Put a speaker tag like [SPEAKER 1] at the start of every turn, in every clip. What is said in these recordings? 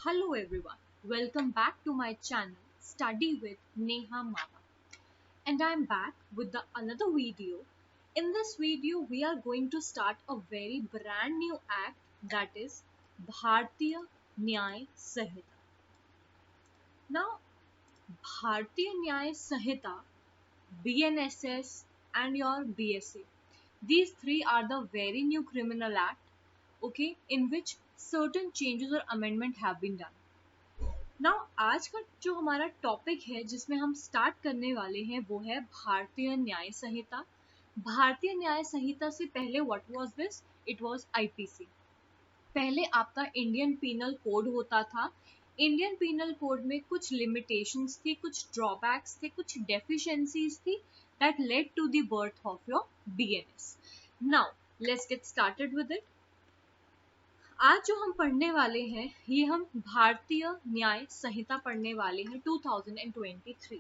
[SPEAKER 1] Hello everyone, welcome back to my channel Study with Neha Maha, and I'm back with another video. In this video we are going to start a very brand new act, that is Bharatiya Nyay Sanhita. Now Bharatiya Nyay Sanhita, BNSS and your BSA, these three are the very new criminal act, okay, in which certain changes or amendment have been done. Now आज का जो हमारा topic है जिसमें हम start करने वाले हैं वो है भारतीय न्याय संहिता। भारतीय न्याय संहिता से पहले what was this? It was IPC. पहले आपका इंडियन पीनल कोड होता था। इंडियन पीनल कोड में कुछ लिमिटेशंस थी, कुछ ड्रॉबैक्स थे, कुछ डेफिशिएंसीज थी that led to the birth of your BNS. Now let's get started with it. आज जो हम पढ़ने वाले हैं ये हम भारतीय न्याय संहिता पढ़ने वाले हैं 2023।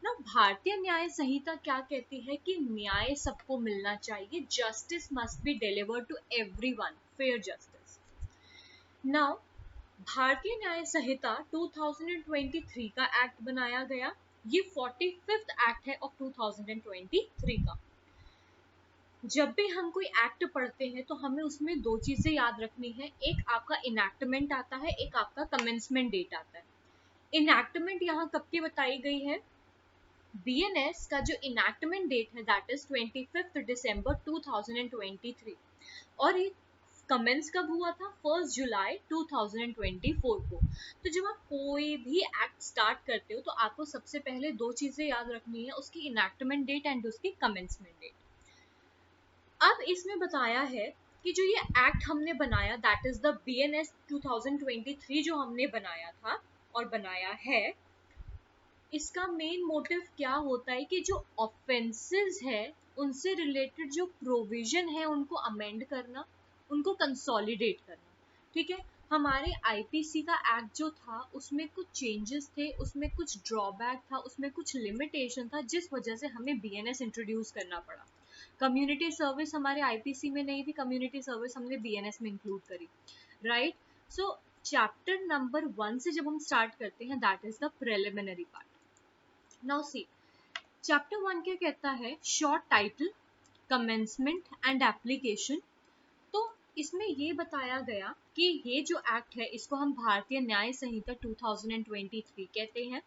[SPEAKER 1] ना भारतीय न्याय संहिता क्या कहती है कि न्याय सबको मिलना चाहिए, justice must be delivered to everyone, fair justice. Now Bharatiya Nyaya संहिता 2023 का एक्ट बनाया गया। ये 45th एक्ट है ऑफ 2023 का। जब भी हम कोई एक्ट पढ़ते हैं तो हमें उसमें दो चीजें याद रखनी है, एक आपका इनैक्टमेंट आता है, एक आपका कमेंसमेंट डेट आता है। इनैक्टमेंट यहाँ कब की बताई गई है? बीएनएस का जो इनैक्टमेंट डेट है दैट इज 25 दिसंबर 2023 और ये कमेंस कब हुआ था? 1 जुलाई 2024 को। तो जब आप कोई भी एक्ट स्टार्ट करते हो तो आपको सबसे पहले दो चीजें याद रखनी है, उसकी इनैक्टमेंट डेट एंड उसकी कमेंसमेंट डेट। अब इसमें बताया है कि जो ये एक्ट हमने बनाया दैट इज द बीएनएस 2023 जो हमने बनाया था और बनाया है, इसका मेन मोटिव क्या होता है कि जो ऑफेंसेस है उनसे रिलेटेड जो प्रोविजन है उनको अमेंड करना, उनको कंसोलिडेट करना। ठीक है, हमारे आईपीसी का एक्ट जो था उसमें कुछ चेंजेस थे, उसमें कुछ ड्रॉबैक था, उसमें कुछ लिमिटेशन था जिस वजह से हमें बीएनएस इंट्रोड्यूस करना पड़ा। कम्युनिटी सर्विस हमारे आईपीसी में नहीं थी, कम्युनिटी सर्विस हमने बीएनएस में इंक्लूड करी, राइट। सो चैप्टर नंबर 1 से जब हम स्टार्ट करते हैं that is the preliminary part. Now see chapter 1 क्या कहता है? Short title, commencement and application. तो इसमें ये बताया गया कि ये जो एक्ट है इसको हम भारतीय न्याय संहिता 2023 कहते हैं।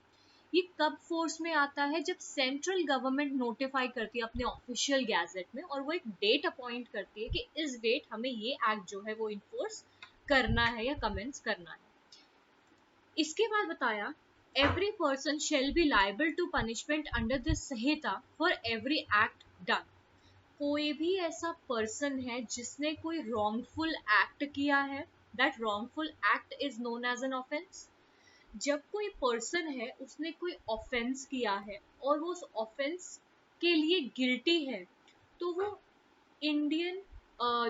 [SPEAKER 1] ये कब फोर्स में आता है? जब सेंट्रल गवर्नमेंट नोटिफाई करती है अपने ऑफिशियल गैजेट में और वो एक डेट अपॉइंट करती है कि इस डेट हमें ये एक्ट जो है वो इन्फोर्स करना है या कमेंस करना है। इसके बाद बताया every person shall be liable to punishment under this Sanhita for every act done. कोई भी ऐसा पर्सन है जिसने कोई रॉन्गफुल एक्ट किया है, that wrongful act is known as an offence. जब कोई पर्सन है उसने कोई ऑफेंस किया है और वो उस ऑफेंस के लिए गिल्टी है तो वो इंडियन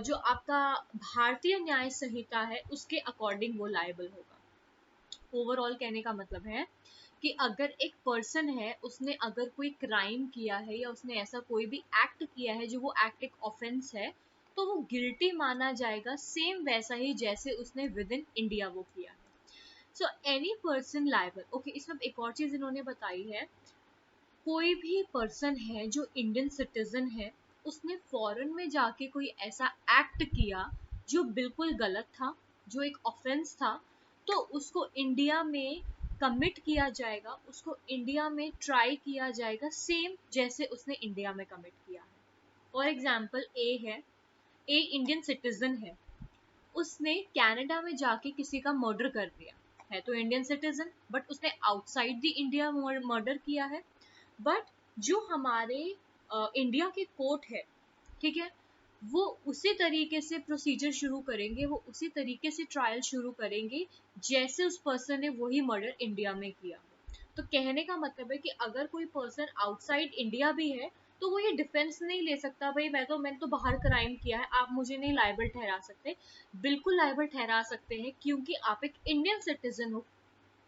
[SPEAKER 1] जो आपका भारतीय न्याय संहिता है उसके अकॉर्डिंग वो लायबल होगा। ओवरऑल कहने का मतलब है कि अगर एक पर्सन है उसने अगर कोई क्राइम किया है या उसने ऐसा कोई भी एक्ट किया है जो वो एक्ट एक ऑफेंस है तो वो गिल्टी माना जाएगा, सेम वैसा ही जैसे उसने विद इन इंडिया वो किया है। So any person liable. Okay, इसमें एक और चीज इन्होंने बताई है, कोई भी पर्सन है जो इंडियन सिटीजन है उसने फॉरेन में जाके कोई ऐसा एक्ट किया जो बिल्कुल गलत था, जो एक ऑफेंस था, तो उसको इंडिया में कमिट किया जाएगा, उसको इंडिया में ट्राई किया जाएगा सेम जैसे उसने इंडिया में कमिट किया है। फॉर एग्जाम्पल ए है, ए इंडियन सिटीजन है, उसने कनाडा में जाके किसी का मर्डर कर दिया है, तो इंडियन सिटीजन, बट उसने आउटसाइड द इंडिया मर्डर किया है। बट जो हमारे इंडिया के कोर्ट है, ठीक है, वो उसी तरीके से प्रोसीजर शुरू करेंगे, वो उसी तरीके से ट्रायल शुरू करेंगे जैसे उस पर्सन ने वही मर्डर इंडिया में किया। तो कहने का मतलब है कि अगर कोई पर्सन आउटसाइड इंडिया भी है तो वो ये डिफेंस नहीं ले सकता, भाई मैंने तो बाहर क्राइम किया है, आप मुझे नहीं लायबल ठहरा सकते। बिल्कुल लायबल ठहरा सकते हैं क्योंकि आप एक इंडियन सिटीजन हो,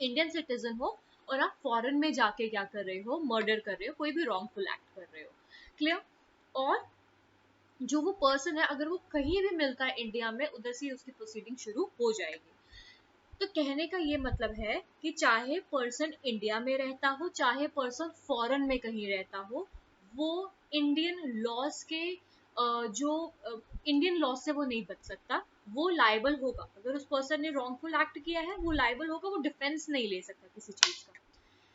[SPEAKER 1] इंडियन सिटीजन हो और आप फॉरेन में जाके क्या कर रहे हो? मर्डर कर रहे हो, कोई भी रॉन्गफुल एक्ट कर रहे हो। क्लियर? और जो वो पर्सन है अगर वो कहीं भी मिलता है इंडिया में, उधर से उसकी प्रोसीडिंग शुरू हो जाएगी। तो कहने का ये मतलब है कि चाहे पर्सन इंडिया में रहता हो, चाहे पर्सन फॉरेन में कहीं रहता हो, वो इंडियन लॉज के जो इंडियन लॉ से वो नहीं बच सकता, वो लायबल होगा। अगर उस पर्सन ने रॉन्गफुल एक्ट किया है वो लायबल होगा, वो डिफेंस नहीं ले सकता किसी चीज का।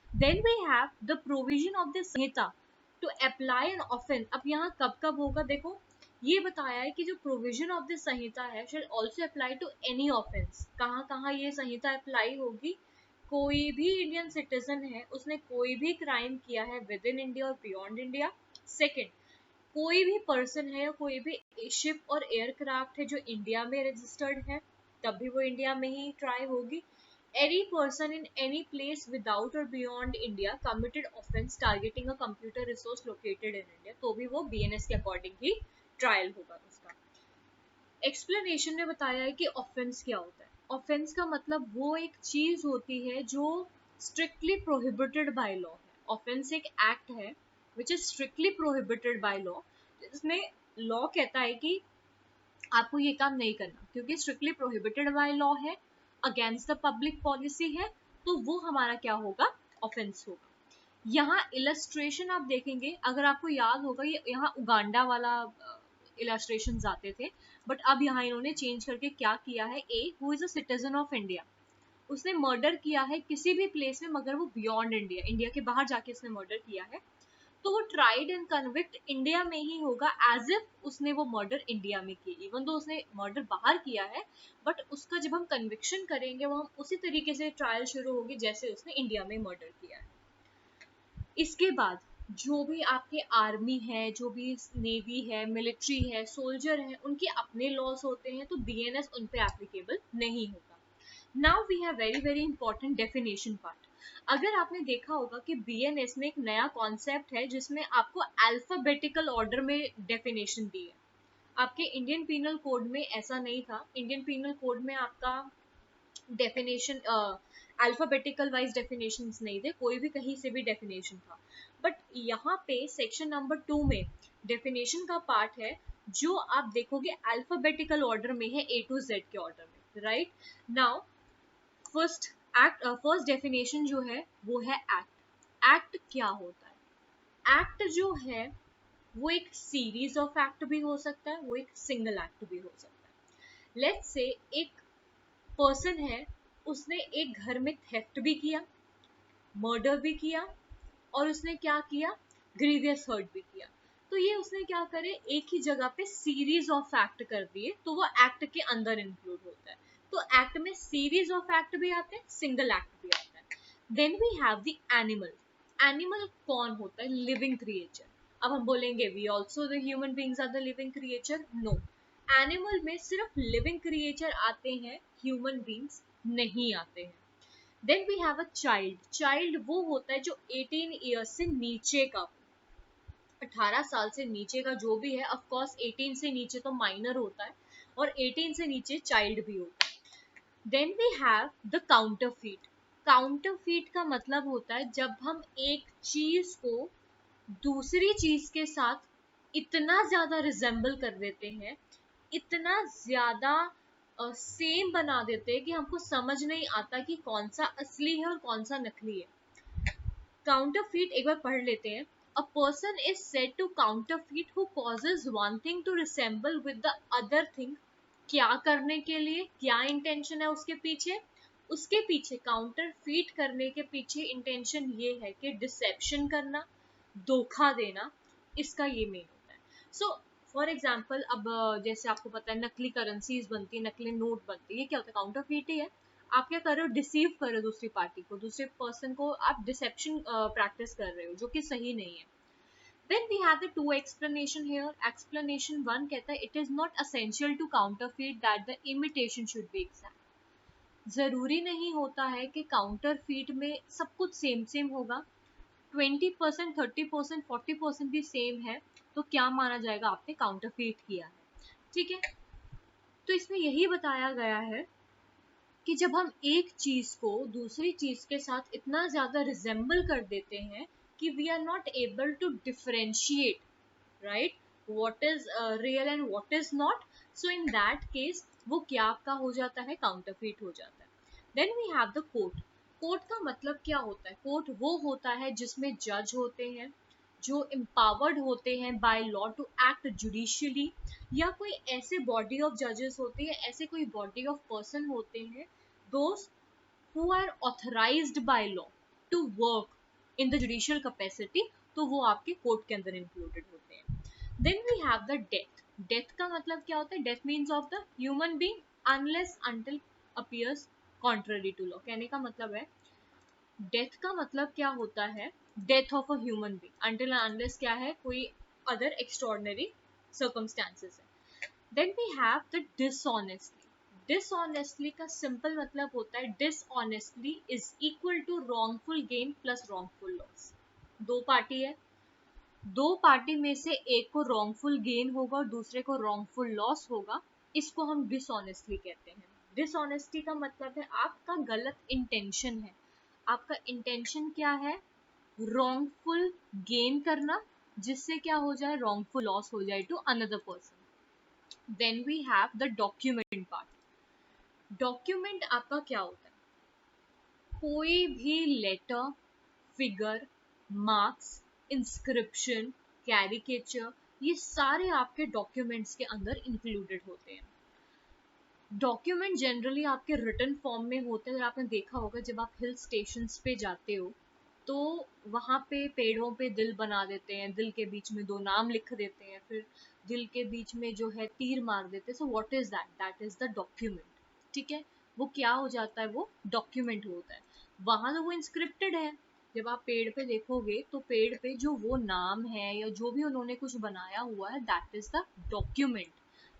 [SPEAKER 1] Then we have the provision of the Samhita to apply an offense। अब यहाँ कब कब होगा देखो, ये बताया है कि जो प्रोविजन ऑफ द संहिता है shall also apply to any offense। कहाँ कहाँ ये संहिता अप्लाई होगी? कोई भी इंडियन सिटीजन है, उसने कोई भी क्राइम किया है विद इन इंडिया और बियॉन्ड इंडिया। सेकेंड, कोई भी पर्सन है या कोई भी शिप और एयरक्राफ्ट है जो इंडिया में रजिस्टर्ड है, तब भी वो इंडिया में ही ट्राई होगी। Any person in any place without or beyond India committed offence targeting a computer resource located in India, तो भी वो BNS के अकॉर्डिंग ही ट्रायल होगा उसका। एक्सप्लेनेशन में बताया है कि ऑफेंस क्या होता है। ऑफेंस का मतलब वो एक चीज होती है जो स्ट्रिक्टली प्रोहिबिटेड बाय लॉ है। ऑफेंस एक एक्ट है which is strictly prohibited by law, जिसमें लॉ कहता है कि आपको ये काम नहीं करना, क्योंकि स्ट्रिक्टली प्रोहिबिटेड बाय लॉ है, अगेंस्ट द पब्लिक पॉलिसी है, तो वो हमारा क्या होगा? ऑफेंस होगा। यहाँ इलस्ट्रेशन आप देखेंगे, अगर आपको याद होगा, ये यहाँ उगांडा वाला इलस्ट्रेशन आते थे, बट अब यहाँ इन्होंने चेंज करके क्या किया है, A who is a citizen of India, उसने मर्डर किया है किसी भी प्लेस में, मगर वो बियॉन्ड इंडिया, इंडिया के बाहर जाके उसने मर्डर किया है, तो वो ट्राइड एंड कन्विक्ट इंडिया में ही होगा, एज इफ उसने वो मर्डर इंडिया में की। इवन तो उसने मर्डर बाहर किया है, बट उसका जब हम कन्विक्शन करेंगे वो हम उसी तरीके से ट्रायल शुरू होगी जैसे उसने इंडिया में मर्डर किया है। इसके बाद जो भी आपके आर्मी है, जो भी नेवी है, मिलिट्री है, सोल्जर है, उनके अपने लॉस होते हैं, तो बीएनएस उन पे एप्लीकेबल नहीं होगा। Now we have very very important definition part. अगर आपने देखा होगा कि बीएनएस में एक नया कॉन्सेप्ट है जिसमें आपको अल्फाबेटिकल ऑर्डर में डेफिनेशन दी है। आपके इंडियन पीनल कोड में ऐसा नहीं था। इंडियन पीनल कोड में आपका डेफिनेशन अल्फाबेटिकल वाइज डेफिनेशन नहीं थे, कोई भी कहीं से भी डेफिनेशन था, बट यहाँ पे सेक्शन नंबर 2 में डेफिनेशन का पार्ट है जो आप देखोगे अल्फाबेटिकल ऑर्डर में है, A to Z के ऑर्डर में, राइट। नाउ फर्स्ट डेफिनेशन जो है वो है एक्ट। एक्ट क्या होता है? एक्ट जो है वो एक सीरीज ऑफ एक्ट भी हो सकता है, वो एक सिंगल एक्ट भी हो सकता है। लेट्स से एक पर्सन है, उसने एक घर में थेफ्ट भी किया, मर्डर भी किया, और उसने क्या किया? ग्रीवियस हर्ट भी किया। तो ये उसने क्या करे, एक ही जगह पे सीरीज ऑफ एक्ट कर दिए, तो वो एक्ट के अंदर इंक्लूड होता है। तो एक्ट में सीरीज ऑफ एक्ट भी आते हैं, सिंगल एक्ट भी आता है। Then we have the animal. Animal कौन होता है? Living creature. अब हम बोलेंगे we also the human beings are the living creature. No, animal में सिर्फ लिविंग क्रिएचर आते हैं, ह्यूमन बींग्स नहीं आते हैं। Then we have a child. Child वो होता है जो 18 ईयर्स से नीचे का, 18 साल से नीचे का जो भी है, ऑफ कोर्स 18 से नीचे तो माइनर होता है, और 18 से नीचे चाइल्ड भी होता है। Then we have the counterfeit. Counterfeit का मतलब होता है जब हम एक चीज को दूसरी चीज के साथ इतना ज्यादा रिजेंबल कर देते हैं, इतना ज्यादा सेम बना देते हैं कि हमको समझ नहीं आता कि कौन सा असली है और कौन सा नकली है। काउंटरफीट एक बार पढ़ लेते हैं। A person is said to counterfeit who causes one thing to resemble with the other thing। क्या करने के लिए, क्या इंटेंशन है उसके पीछे? उसके पीछे, काउंटरफीट करने के पीछे इंटेंशन ये है कि डिसेप्शन करना, धोखा देना, इसका ये मेन होता है। सो फॉर एग्जाम्पल, अब जैसे आपको पता है नकली करेंसीज बनती है, नकली नोट बनती है, ये क्या होता है? काउंटरफीट ही है। आप क्या कर रहे हो? डिसीव कर रहे हो दूसरी पार्टी को, दूसरे पर्सन को आप डिसेप्शन प्रैक्टिस कर रहे हो, जो कि सही नहीं है। Then we have the two explanation here. Explanation 1 कहता है it is not essential to counterfeit that the imitation should be exact। जरूरी नहीं होता है कि काउंटरफीट में सब कुछ सेम सेम होगा। 20%, 30%, 40% भी सेम है तो क्या माना जाएगा? आपने काउंटरफीट किया है, ठीक है। तो इसमें यही बताया गया है कि जब हम एक चीज को दूसरी चीज के साथ इतना ज्यादा रिजेंबल कर देते हैं कि we are not able to differentiate, right, what is real and what is not, so in that case वो क्या आपका हो जाता है? काउंटरफीट हो जाता है। Then we have the court. Court का मतलब क्या होता है? कोर्ट वो होता है जिसमें जज होते हैं जो एम्पावर्ड होते हैं by law to act judicially, या कोई ऐसे बॉडी ऑफ जजेस होते हैं, ऐसे कोई बॉडी ऑफ पर्सन होते हैं those who are authorized by law to work in the judicial capacity, तो वो आपके कोर्ट के अंदर इंक्लूडेड होते हैं। Then we have the death. Death का मतलब क्या होता है? Death means of the human being unless until appears contrary to law. कहने का मतलब है डेथ का मतलब क्या होता है? Death of a human being until unless क्या है? कोई अदर एक्स्ट्रॉर्डनरी सर्कमस्टांसेस है। Then we have the dishonestly. Dishonestly का सिंपल मतलब होता है dishonestly is equal to wrongful gain plus wrongful loss. दो पार्टी है, दो पार्टी में से एक को रॉन्गफुल गेन होगा और दूसरे को रॉन्गफुल लॉस होगा, इसको हम डिसऑनेस्टली कहते हैं। डिसऑनेस्टी का मतलब है आपका गलत इंटेंशन है। आपका इंटेंशन क्या है? रॉन्गफुल गेन करना, जिससे क्या हो जाए? रॉन्गफुल लॉस हो जाए to another person. Then we have the document part. Document आपका क्या होता है? कोई भी letter, figure, marks, inscription, caricature, ये सारे आपके डॉक्यूमेंट्स के अंदर इंक्लूडेड होते हैं। डॉक्यूमेंट जनरली आपके रिटन फॉर्म में होते हैं। अगर आपने देखा होगा जब आप हिल स्टेशंस पे जाते हो तो वहाँ पे पेड़ों पे दिल बना देते हैं, दिल के बीच में दो नाम लिख देते हैं, फिर दिल के बीच में जो है तीर मार देते हैं। So what is that? That is the document. ठीक है, वो क्या हो जाता है? वो डॉक्यूमेंट होता है। वहां तो वो इंस्क्रिप्टेड है। जब आप पेड़ पे देखोगे तो पेड़ पे जो वो नाम है या जो भी उन्होंने कुछ बनाया हुआ है, that is the document,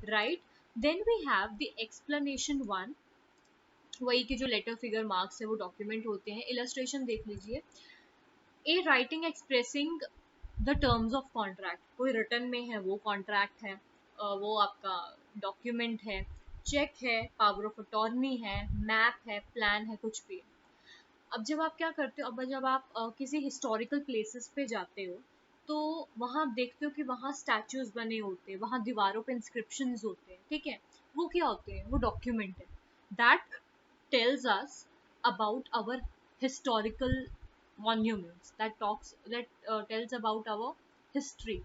[SPEAKER 1] right? Then we have the explanation one. वही के जो लेटर, फिगर, मार्क्स है वो डॉक्यूमेंट होते हैं। इलस्ट्रेशन देख लीजिए। A writing expressing the terms of contract, कोई रिटर्न में है वो कॉन्ट्रैक्ट है, वो आपका डॉक्यूमेंट है। चेक है, पावर ऑफ अटॉर्नी है, मैप है, प्लान है, कुछ भी है। अब जब आप क्या करते हो? अब जब आप किसी हिस्टोरिकल प्लेसेस पे जाते हो तो वहां आप देखते हो कि वहां स्टैचूज बने होते हैं, वहां दीवारों पे इंस्क्रिप्शंस होते हैं। ठीक है, वो क्या होते हैं? वो डॉक्यूमेंट है। That tells us about our historical monuments, that tells about our history,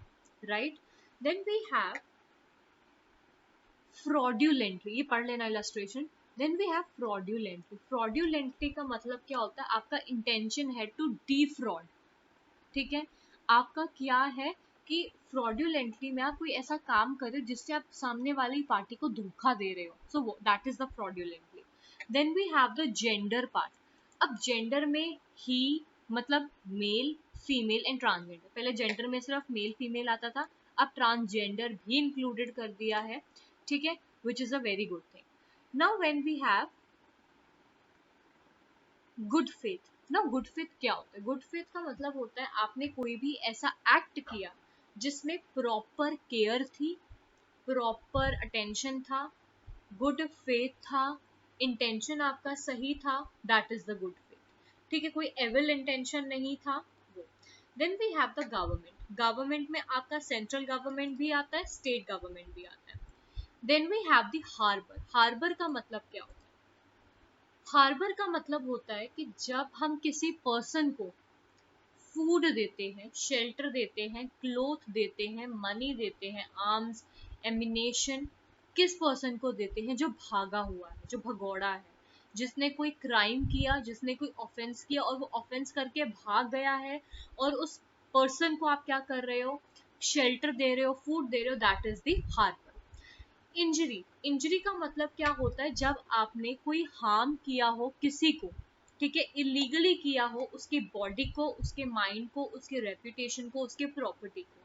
[SPEAKER 1] right? Then we have fraudulently, ये पढ़ लेना illustration। then we have fraudulently। fraudulently का मतलब क्या होता है? आपका intention है to defraud। ठीक है, आपका क्या है कि fraudulently में आप कोई ऐसा काम कर रहे हो जिससे आप सामने वाली पार्टी को धोखा दे रहे हो। so that is the fraudulently। then we have the gender part। अब जेंडर में ही मतलब मेल, फीमेल एंड ट्रांसजेंडर। पहले जेंडर में सिर्फ मेल फीमेल आता था, अब ट्रांसजेंडर भी इंक्लूडेड कर दिया है। ठीक है, which is a very good thing. Now when we have good faith. ना गुड फेथ क्या होता है? गुड फेथ का मतलब होता है आपने कोई भी ऐसा एक्ट किया जिसमें प्रॉपर केयर थी, प्रॉपर अटेंशन था, गुड फेथ था, इंटेंशन आपका सही था, that is the good faith. ठीक है, कोई एविल इंटेंशन नहीं था वो। Then we have the government. Government में आपका सेंट्रल गवर्नमेंट भी आता है, स्टेट गवर्नमेंट भी आता है। Then we have the harbour. Harbour का मतलब क्या होता है? हार्बर का मतलब होता है कि जब हम किसी पर्सन को फूड देते हैं, शेल्टर देते हैं, क्लोथ देते हैं, मनी देते हैं, आर्म्स, एमिनेशन, किस पर्सन को देते हैं? जो भागा हुआ है, जो भगौड़ा है, जिसने कोई क्राइम किया, जिसने कोई ऑफेंस किया और वो ऑफेंस करके भाग गया है, और उस पर्सन को आप क्या कर रहे हो? शेल्टर दे रहे हो, फूड दे रहे हो, that is the harbour. Injury. Injury का मतलब क्या होता है? जब आपने कोई हार्म किया हो किसी को, ठीक है, इलीगली किया हो, उसकी बॉडी को, उसके माइंड को, उसके रेपुटेशन को, उसके प्रॉपर्टी को।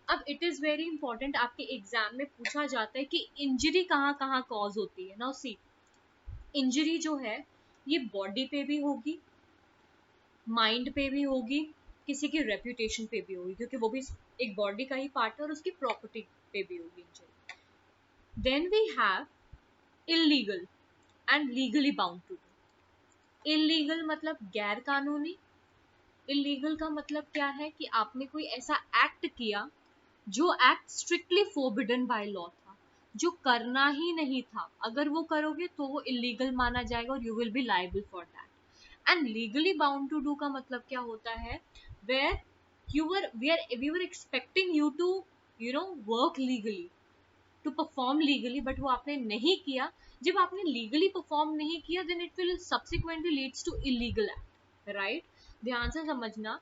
[SPEAKER 1] अब इट इज वेरी इंपॉर्टेंट, आपके एग्जाम में पूछा जाता है कि इंजरी कहाँ कहाँ कॉज होती है। नाउ सी, इंजरी जो है ये बॉडी पे भी होगी, माइंड पे भी होगी, किसी की रेपुटेशन पे भी होगी, क्योंकि वो भी एक बॉडी का ही पार्ट है, और उसकी प्रॉपर्टी पे भी होगी injury. Then we have illegal and legally bound to do। illegal मतलब गैर कानूनी। illegal का मतलब क्या है? कि आपने कोई ऐसा एक्ट किया जो act strictly forbidden by law था, जो करना ही नहीं था, अगर वो करोगे तो वो इलीगल माना जाएगा और you will be liable for that. And legally bound to do का मतलब क्या होता है, where we were expecting you to work legally, to perform legally, but वो आपने नहीं किया। जब आपने लीगली परफॉर्म नहीं किया, then it will subsequently leads to illegal act, right. ध्यान से समझना,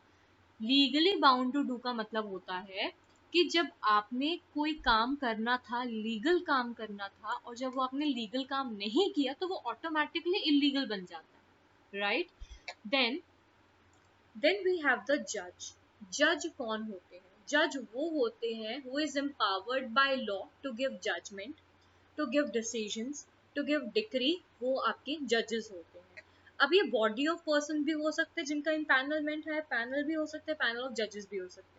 [SPEAKER 1] लीगली बाउंड टू डू का मतलब होता है कि जब आपने कोई काम करना था, लीगल काम करना था, और जब वो आपने लीगल काम नहीं किया तो वो ऑटोमेटिकली इलीगल बन जाता है, right. Then we have the जज। जज कौन होते हैं? जज वो होते हैं who is empowered by law to give judgement, to give decisions, to give decree. वो आपके जजेस होते हैं। अब ये बॉडी ऑफ पर्सन भी हो सकते हैं जिनका इम्पैनलमेंट है, पैनल भी हो सकते हैं, पैनल ऑफ जजेस भी हो सकते हैं।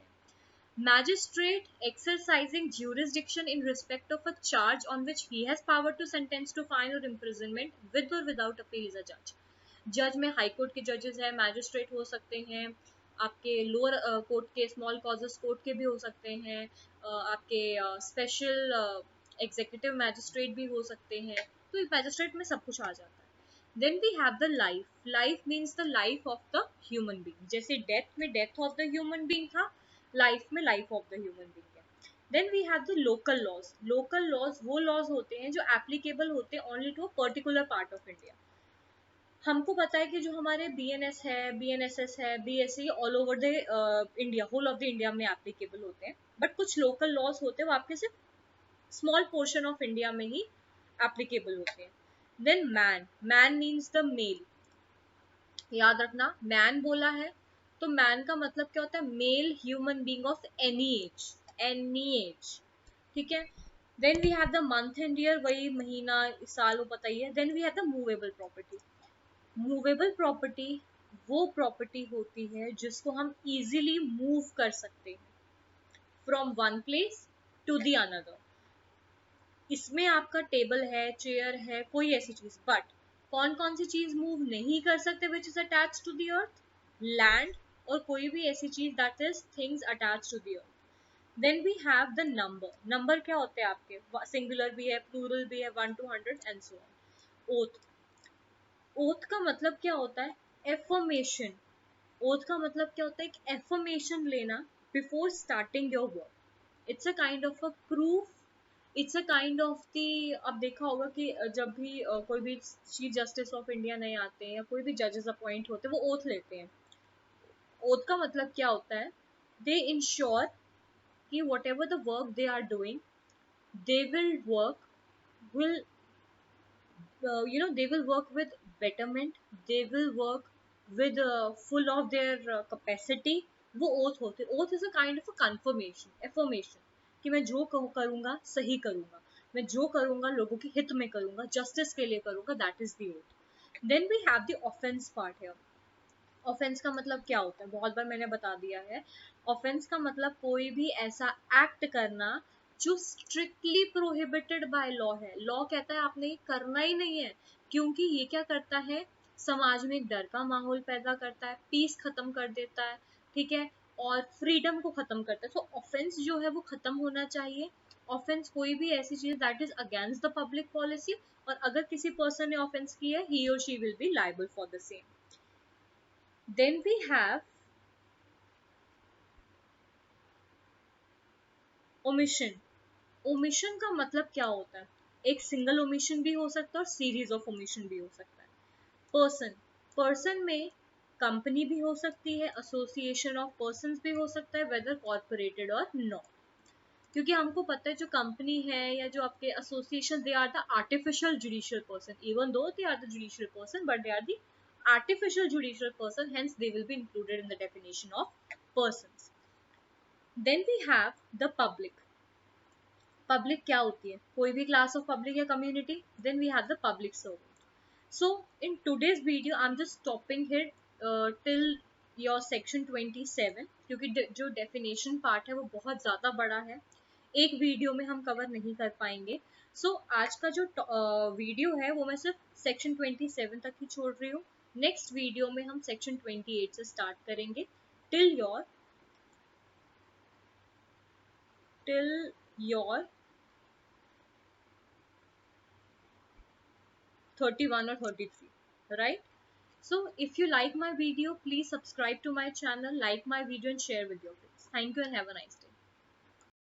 [SPEAKER 1] Magistrate exercising jurisdiction in respect of a charge on which he has power to sentence to fine or imprisonment with or without appeal is a judge. जज में हाई कोर्ट के जजेस हैं, मैजिस्ट्रेट हो सकते हैं, आपके लोअर कोर्ट के, स्मॉल कॉजेस कोर्ट के भी हो सकते हैं, आपके स्पेशल एग्जीक्यूटिव मैजिस्ट्रेट भी हो सकते हैं। तो मैजिस्ट्रेट में सब कुछ आ जाता है। Then we have the life. Life means the life of the human being. जैसे डेथ में death of the human being था, लाइफ में life of the human being है। Then we have the local laws. Local laws वो laws होते हैं जो applicable होते हैं only to a particular part of India. हमको पता है कि जो हमारे बीएनएस है, बीएनएसएस है, BSC all over the India, whole of the India में एप्लीकेबल होते हैं, बट कुछ लोकल लॉज होते हैं वो आपके सिर्फ स्मॉल पोर्शन ऑफ इंडिया में ही एप्लीकेबल होते हैं। Then man. Man means the male. याद रखना, मैन बोला है तो मैन का मतलब क्या होता है? Male human being of any age, any age, ठीक है। Then we have the month and year, वही महीना साल वो पता ही है। Then we have the movable property. Movable property वो प्रॉपर्टी होती है जिसको हम इजीली मूव कर सकते हैं from one place to the another. इसमें आपका टेबल है, चेयर है, कोई ऐसी चीज, बट कौन कौन सी चीज मूव नहीं कर सकते which is attach to the earth? Land और कोई भी ऐसी चीज that is things attach to the earth. Then we have the number. Number क्या होते हैं आपके? सिंगुलर भी है, प्लूरल भी है, 1 to 100 and so on. Oath. Oath का मतलब क्या होता है? एफर्मेशन। ओथ का मतलब क्या होता है? एक एफर्मेशन लेना before starting your work. It's a kind of a proof, it's a kind of the. अब देखा होगा कि जब भी कोई भी चीफ जस्टिस ऑफ इंडिया नए आते हैं या कोई भी जजेस अपॉइंट होते हैं, वो ओथ लेते हैं। ओथ का मतलब क्या होता है? दे इंश्योर कि whatever the work they are doing, they will work, will they will work with betterment, they will work with full of their capacity। वो ओथ होते। Oath is a kind of a confirmation, affirmation कि मैं जो करूंगा सही करूंगा, मैं जो करूंगा लोगों के हित में करूंगा, जस्टिस के लिए करूंगा, that is the oath. Then we have the offence part है। ऑफेंस का मतलब क्या होता है? बहुत बार मैंने बता दिया है। ऑफेंस का मतलब कोई भी ऐसा एक्ट करना जो स्ट्रिक्टली प्रोहिबिटेड बाय लॉ है। लॉ कहता है आपने ये करना ही नहीं है, क्योंकि ये क्या करता है? समाज में एक डर का माहौल पैदा करता है, पीस खत्म कर देता है, ठीक है, और फ्रीडम को खत्म करता है। सो ऑफेंस जो है वो खत्म होना चाहिए। ऑफेंस कोई भी ऐसी चीज that is against the public policy, और अगर किसी पर्सन ने ऑफेंस किया है, ही और she will be liable for the same. Then we have omission। omission का मतलब क्या होता है? एक सिंगल omission भी हो सकता है और सीरीज ऑफ omission भी हो सकता है। पर्सन। पर्सन में कंपनी भी हो सकती है, एसोसिएशन ऑफ पर्संस भी हो सकता है, वेदर कॉर्पोरेटेड और नॉट। क्योंकि हमको पता है जो कंपनी है या जो आपके association, they are the artificial judicial person, even though they are the judicial person, but they are the artificial judicial person, hence they will be included in the definition of persons। Then we have the public। Public क्या होती है? कोई भी class of public या community. Then we have the public servant. So in today's video I am just stopping here till your section 27, क्योंकि जो definition part है वो बहुत ज़्यादा बड़ा है, एक वीडियो में हम कवर नहीं कर पाएंगे। सो आज का जो वीडियो है वो मैं सिर्फ सेक्शन 27 तक ही छोड़ रही हूँ। नेक्स्ट वीडियो में हम सेक्शन 28 से स्टार्ट करेंगे till your 31 or 33, right? So if you like my video, please subscribe to my channel, like my video and share with your friends. Thank you and have a nice day.